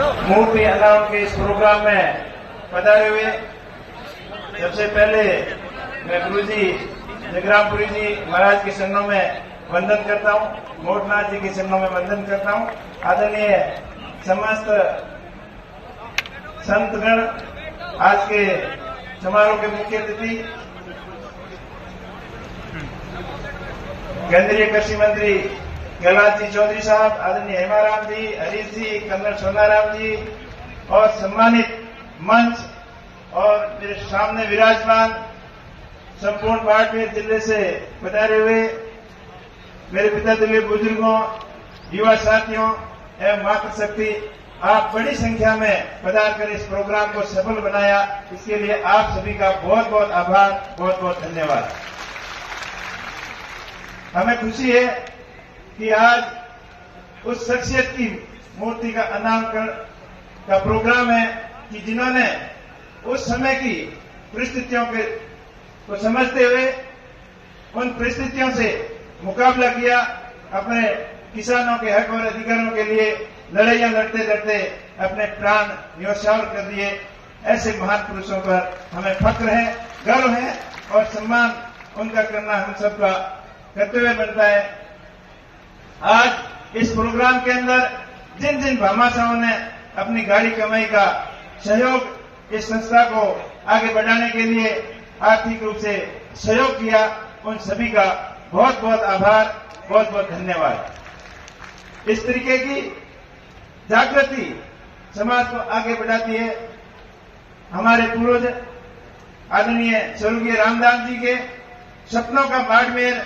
मूर्ति अनावरण के इस प्रोग्राम में पधारे हुए सबसे पहले मैं गुरुजी जगरामपुरी जी महाराज के चरणों में वंदन करता हूँ, मोटनाथ जी के चरणों में वंदन करता हूँ। आदरणीय समस्त संतगण, आज के समारोह के मुख्य अतिथि केंद्रीय कृषि मंत्री कैलाश जी चौधरी साहब, आदरणीय हेमाराम जी, हरीश जी, कर्नल सोनाराम जी और सम्मानित मंच और मेरे सामने विराजमान संपूर्ण बाड़मेर जिले से पधारे हुए मेरे पिता दिव्य बुजुर्गों, युवा साथियों एवं मातृशक्ति, आप बड़ी संख्या में पधार कर इस प्रोग्राम को सफल बनाया, इसके लिए आप सभी का बहुत बहुत आभार, बहुत बहुत धन्यवाद। हमें खुशी है कि आज उस शख्सियत की मूर्ति का अनावरण का प्रोग्राम है कि जिन्होंने उस समय की परिस्थितियों को समझते हुए उन परिस्थितियों से मुकाबला किया, अपने किसानों के हक और अधिकारों के लिए लड़ाइयां लड़ते लड़ते अपने प्राण न्योछावर कर दिए। ऐसे महान पुरुषों पर हमें फक्र है, गर्व है और सम्मान उनका करना हम सबका कर्तव्य बनता है। आज इस प्रोग्राम के अंदर जिन जिन भामाशाहों ने अपनी गाड़ी कमाई का सहयोग इस संस्था को आगे बढ़ाने के लिए आर्थिक रूप से सहयोग किया, उन सभी का बहुत बहुत आभार, बहुत बहुत धन्यवाद। इस तरीके की जागृति समाज को आगे बढ़ाती है। हमारे पूर्वज आदरणीय स्वर्गीय रामदास जी के सपनों का बाड़मेर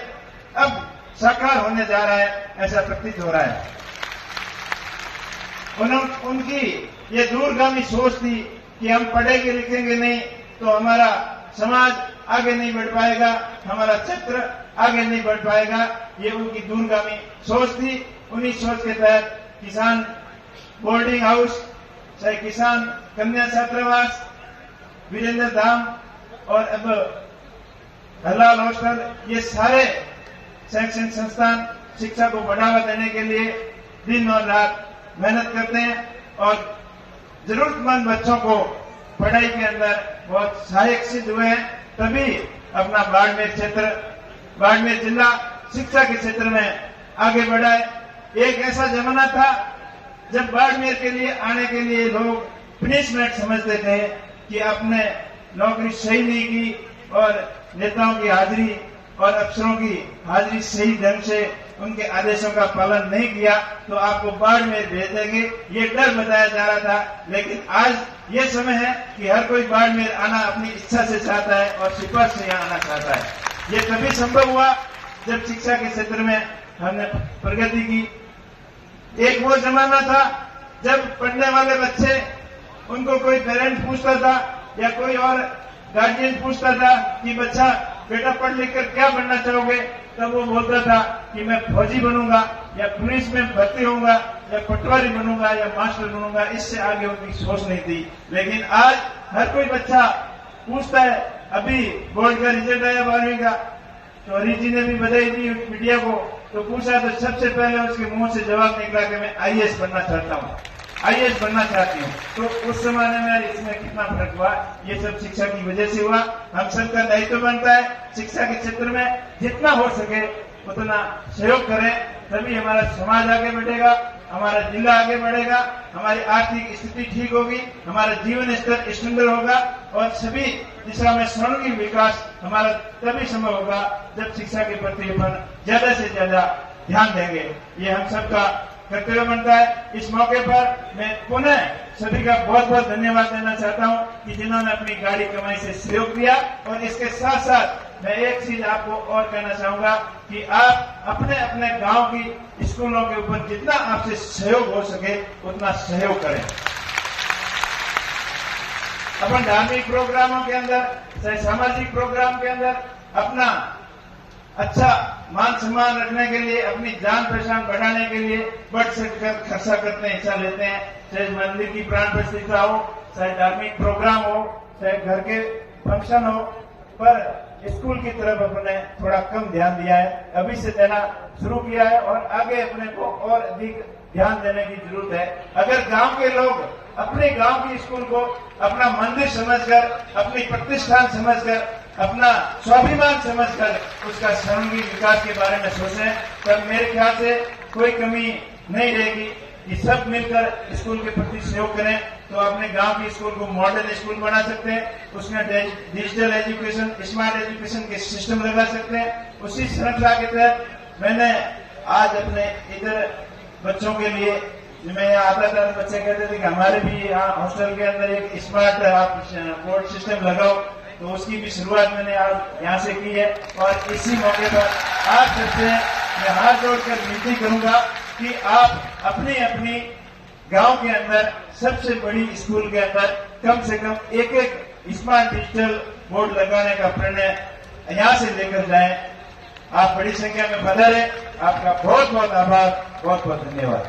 अब साकार होने जा रहा है, ऐसा प्रतीत हो रहा है। उनकी ये दूरगामी सोच थी कि हम पढ़ेंगे लिखेंगे नहीं तो हमारा समाज आगे नहीं बढ़ पाएगा, हमारा क्षेत्र आगे नहीं बढ़ पाएगा, ये उनकी दूरगामी सोच थी। उन्हीं सोच के तहत किसान बोर्डिंग हाउस, चाहे किसान कन्या छात्रावास, वीरेंद्र धाम और अब हलाल हॉस्टल, ये सारे शैक्षणिक संस्थान शिक्षा को बढ़ावा देने के लिए दिन और रात मेहनत करते हैं और जरूरतमंद बच्चों को पढ़ाई के अंदर बहुत सहायक सिद्ध हुए हैं। तभी अपना बाड़मेर क्षेत्र, बाड़मेर जिला शिक्षा के क्षेत्र में आगे बढ़ा है। एक ऐसा जमाना था जब बाड़मेर के लिए आने के लिए लोग पनिशमेंट समझते थे कि आपने नौकरी सही नहीं की और नेताओं की हाजिरी और अफसरों की हाजिरी सही ढंग से उनके आदेशों का पालन नहीं किया तो आपको बाड़मेर भेज देंगे, ये डर बताया जा रहा था। लेकिन आज ये समय है कि हर कोई बाड़मेर आना अपनी इच्छा से चाहता है और सिफारिश से यहाँ आना चाहता है। ये तभी संभव हुआ जब शिक्षा के क्षेत्र में हमने प्रगति की। एक वो जमाना था जब पढ़ने वाले बच्चे, उनको कोई पेरेंट पूछता था या कोई और गार्जियन पूछता था कि बच्चा बेटा पढ़ लिख कर क्या बनना चाहोगे, तब वो बोलता था कि मैं फौजी बनूंगा या पुलिस में भर्ती होऊंगा या पटवारी बनूंगा या मास्टर बनूंगा, इससे आगे उनकी सोच नहीं थी। लेकिन आज हर कोई बच्चा पूछता है। अभी बोर्ड का रिजल्ट आया 12वीं का, तो हरीश जी ने भी बधाई दी मीडिया को, तो पूछा तो सबसे पहले उसके मुंह से जवाब निकला कि मैं आईएएस बनना चाहता हूँ, आईएएस बनना चाहती हूँ। तो उस जमाने में इसमें कितना फर्क हुआ, ये सब शिक्षा की वजह से हुआ। हम सबका दायित्व बनता है शिक्षा के क्षेत्र में जितना हो सके उतना सहयोग करें, तभी हमारा समाज आगे बढ़ेगा, हमारा जिला आगे बढ़ेगा, हमारी आर्थिक स्थिति ठीक होगी, हमारा जीवन स्तर सुंदर होगा और सभी दिशा में स्वर्णिम विकास हमारा तभी संभव होगा जब शिक्षा के प्रति अपन ज्यादा से ज्यादा ध्यान देंगे। ये हम सबका कर्तव्य बनता है। इस मौके पर मैं पुनः सभी का बहुत बहुत धन्यवाद देना चाहता हूं कि जिन्होंने अपनी गाड़ी कमाई से सहयोग दिया। और इसके साथ साथ मैं एक चीज आपको और कहना चाहूंगा कि आप अपने अपने गांव की स्कूलों के ऊपर जितना आपसे सहयोग हो सके उतना सहयोग करें। अपन धार्मिक प्रोग्रामों के अंदर, चाहे सामाजिक प्रोग्राम के अंदर अपना अच्छा मान सम्मान रखने के लिए, अपनी जान पहचान बढ़ाने के लिए बढ़ चढ़कर खर्चा करते हैं, हिस्सा लेते हैं। चाहे मंदिर की प्राण प्रतिष्ठा हो, चाहे धार्मिक प्रोग्राम हो, चाहे घर के फंक्शन हो, पर स्कूल की तरफ अपने थोड़ा कम ध्यान दिया है, अभी से देना शुरू किया है और आगे अपने को और अधिक ध्यान देने की जरूरत है। अगर गांव के लोग अपने गांव की स्कूल को अपना मंदिर समझकर, अपनी प्रतिष्ठान समझकर, अपना स्वाभिमान समझकर उसका सर्वांगीण विकास के बारे में सोचें, तब मेरे ख्याल से कोई कमी नहीं रहेगी कि सब मिलकर स्कूल के प्रति सहयोग करें तो अपने गांव की स्कूल को मॉडल स्कूल बना सकते हैं, उसमें डिजिटल एजुकेशन, स्मार्ट एजुकेशन के सिस्टम लगा सकते हैं। उसी श्रृंखला के तहत मैंने आज अपने इधर बच्चों के लिए, मैं यहाँ आता था तो बच्चे कहते थे कि हमारे भी यहाँ हॉस्टल के अंदर एक स्मार्ट आप बोर्ड सिस्टम लगाओ, तो उसकी भी शुरुआत मैंने आज यहाँ से की है। और इसी मौके पर आप सबसे मैं हाथ जोड़कर विनती करूंगा कि आप अपनी अपनी गांव के अंदर सबसे बड़ी स्कूल के अंदर कम से कम एक एक स्मार्ट डिजिटल बोर्ड लगाने का प्रणय यहाँ से लेकर जाएं। आप बड़ी संख्या में पधारें। आपका बहुत बहुत आभार, बहुत बहुत धन्यवाद।